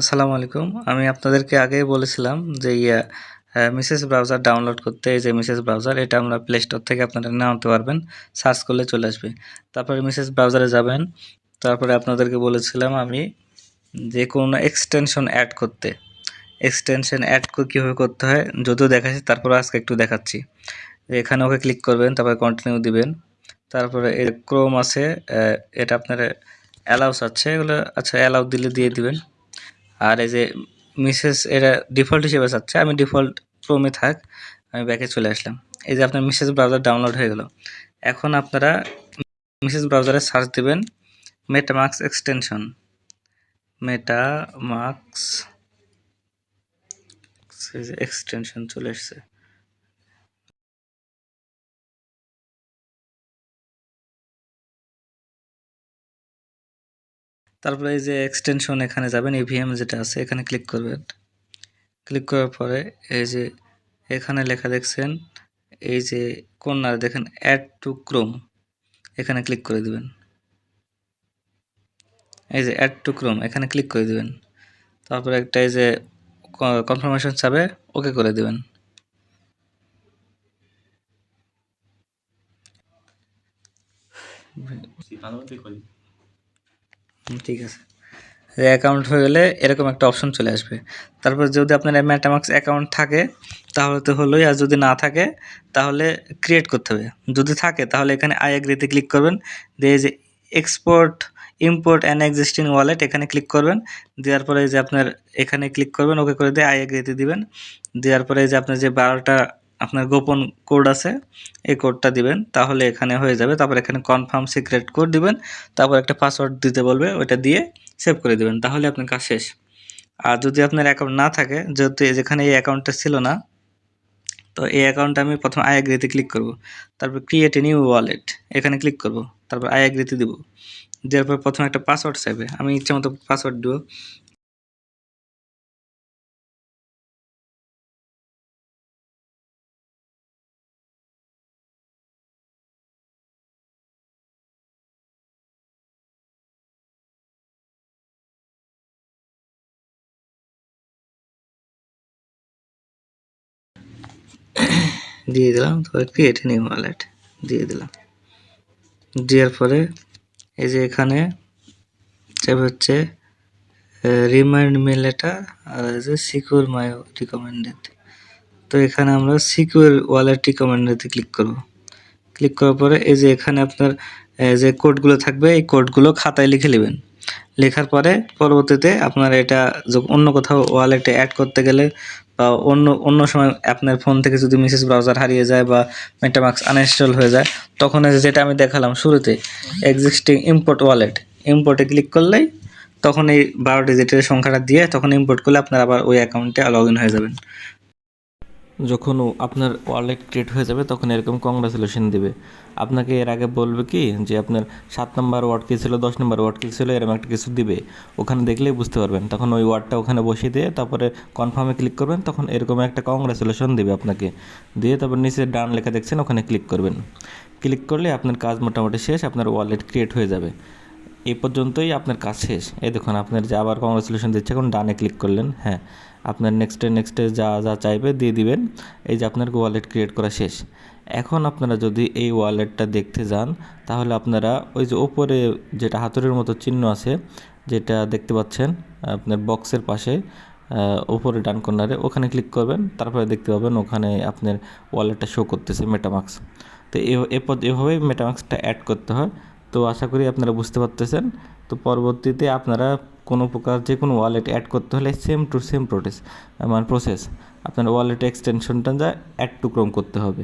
আসসালামু আলাইকুম। আমি আপনাদেরকে আগেই বলেছিলাম যে মিসেস ব্রাউজার ডাউনলোড করতে। এই যে মিসেস ব্রাউজার, এটা আমরা প্লে স্টোর থেকে আপনারা নামাতে পারবেন। সার্চ করলে চলে আসবে। তারপরে মিসেস ব্রাউজারে যাবেন। তারপরে আপনাদেরকে বলেছিলাম আমি যে কোনো এক্সটেনশন অ্যাড করতে। এক্সটেনশন অ্যাড কীভাবে করতে হয় যদিও দেখাচ্ছি, তারপরে আজকে একটু দেখাচ্ছি। এখানে ওকে ক্লিক করবেন, তারপরে কন্টিনিউ দিবেন। তারপরে এই ক্রোম আছে, এটা আপনার অ্যালাউস আছে, এগুলো আচ্ছা অ্যালাউ দিলে দিয়ে দিবেন। আর এই যে মিসেস এটা ডিফল্ট হিসেবে চাচ্ছে, আমি ডিফল্ট ক্রোমে থাক, আমি ব্যাকে চলে আসলাম। এই যে আপনার মিসেস ব্রাউজার ডাউনলোড হয়ে গেল। এখন আপনারা মিসেস ব্রাউজারে সার্চ দিবেন মেটামাস্ক এক্সটেনশন। মেটামাস্ক এক্সটেনশন চলে এসছে। তারপরে এই যে এক্সটেনশন এখানে যাবেন, এভিএম যেটা আছে এখানে ক্লিক করবেন। ক্লিক করার পরে এই যে এখানে লেখা দেখছেন, এই যে কর্নার দেখেন অ্যাড টু ক্রোম, এখানে ক্লিক করে দিবেন। এই যে অ্যাড টু ক্রোম এখানে ক্লিক করে দিবেন। তারপরে একটা এই যে কনফার্মেশন চাবে, ওকে করে দিবেন। ঠিক আছে, অ্যাকাউন্ট হয়ে গেলে এরকম একটা অপশন চলে আসবে। তারপর যদি আপনার মেটামাস্ক অ্যাকাউন্ট থাকে তাহলে তো হলোই, আর যদি না থাকে তাহলে ক্রিয়েট করতে হবে। যদি থাকে তাহলে এখানে আই এগ্রিতে ক্লিক করবেন, দিয়ে যে export import an existing wallet এখানে ক্লিক করবেন। দেওয়ার পরে যে আপনার এখানে ক্লিক করবেন, ওকে করে দিয়ে আই এগ্রিতে দিবেন। দেওয়ার পরে যে আপনার যে 12টা আপনার গোপন কোড আছে এই কোডটা দিবেন, তাহলে এখানে হয়ে যাবে। তারপর এখানে কনফার্ম সিক্রেট কোড দিবেন, তারপর একটা পাসওয়ার্ড দিতে বলবে, ওইটা দিয়ে সেভ করে দেবেন, তাহলে আপনার কাজ শেষ। আর যদি আপনার অ্যাকাউন্ট না থাকে, যেহেতু যেখানে এই অ্যাকাউন্টটা ছিল না, তো এই অ্যাকাউন্টে আমি প্রথম আই এগ্রিতে ক্লিক করব। তারপর ক্রিয়েট এ নিউ ওয়ালেট এখানে ক্লিক করব। তারপর আই এগ্রিতে দিব। দেওয়ার পর প্রথমে একটা পাসওয়ার্ড চাইবে, আমি ইচ্ছা মতো পাসওয়ার্ড দেবো। দিয়ে দিলাম। তারপরে ক্রিয়েট এ নিউ ওয়ালেট দিয়ে দিলাম। দেওয়ার পরে এই যে এখানে চাইবে হচ্ছে রিমাইন্ড মি লেটার, আর এই যে সিকিউর মাই রিকমেন্ডেড। তো এখানে আমরা সিকিউর ওয়ালেট রিকমেন্ডেডে ক্লিক করব। ক্লিক করার পরে এই যে এখানে আপনার যে কোডগুলো থাকবে এই কোডগুলো খাতায় লিখে নেবেন। লেখার পরে পরবর্তীতে আপনার এটা অন্য কোথাও ওয়ালেটে অ্যাড করতে গেলে বা অন্য সময় আপনার ফোন থেকে যদি মিসেস ব্রাউজার হারিয়ে যায় বা মেটামাস্ক আনইনস্টল হয়ে যায়, তখন যেটা আমি দেখালাম শুরুতে এক্সিস্টিং ইম্পোর্ট ওয়ালেট, ইম্পোর্টে ক্লিক করলেই তখন এই 12 ডিজিটের সংখ্যাটা দিয়ে তখন ইম্পোর্ট করলে আপনার আবার ওই অ্যাকাউন্টে লগ ইন হয়ে যাবেন। যখন আপনার ওয়ালেট ক্রিয়েট হয়ে যাবে তখন এরকম কংগ্রাচুলেশন দিবে আপনাকে। এর আগে বলবে কি যে আপনার 7 নম্বর ওয়ার্ড কী ছিল, 10 নম্বর ওয়ার্ড কী ছিল, এরকম একটা কিছু দিবে। ওখানে দেখলেই বুঝতে পারবেন, তখন ওই ওয়ার্ডটা ওখানে বসিয়ে দিয়ে তারপরে কনফার্মে ক্লিক করবেন, তখন এরকম একটা কংগ্রাচুলেশন দিবে আপনাকে। দিয়ে তারপর নিচে ডান লেখা দেখছেন, ওখানে ক্লিক করবেন। ক্লিক করলে আপনার কাজ মোটামুটি শেষ, আপনার ওয়ালেট ক্রিয়েট হয়ে যাবে। এই পর্যন্তই আপনার কাজ শেষ। এই দেখুন আপনার যে আবার কংগ্রাচুলেশন দিচ্ছে, এখন ডানে ক্লিক করলেন। হ্যাঁ, আপনার নেক্সটে যা যা চাইবে দিয়ে দিবেন। এই যে আপনার ওয়ালেট ক্রিয়েট করা শেষ। এখন আপনারা যদি এই ওয়ালেটটা দেখতে যান, তাহলে আপনারা ওই যে ওপরে যেটা হাতুড়ির মতো চিহ্ন আছে, যেটা দেখতে পাচ্ছেন আপনার বক্সের পাশে ওপরে ডান কর্নারে, ওখানে ক্লিক করবেন। তারপরে দেখতে পাবেন ওখানে আপনার ওয়ালেটটা শো করতেছে মেটামাস্ক। তো এভাবেই মেটামাস্কটা অ্যাড করতে হয়। তো আশা করি আপনারা বুঝতে পারতেছেন। তো পরবর্তীতে আপনারা কোনো প্রকার যে কোনো ওয়ালেট অ্যাড করতে হলে সেম টু সেম প্রসেস আপনার ওয়ালেট এক্সটেনশনটা যা অ্যাড টু ক্রোম করতে হবে।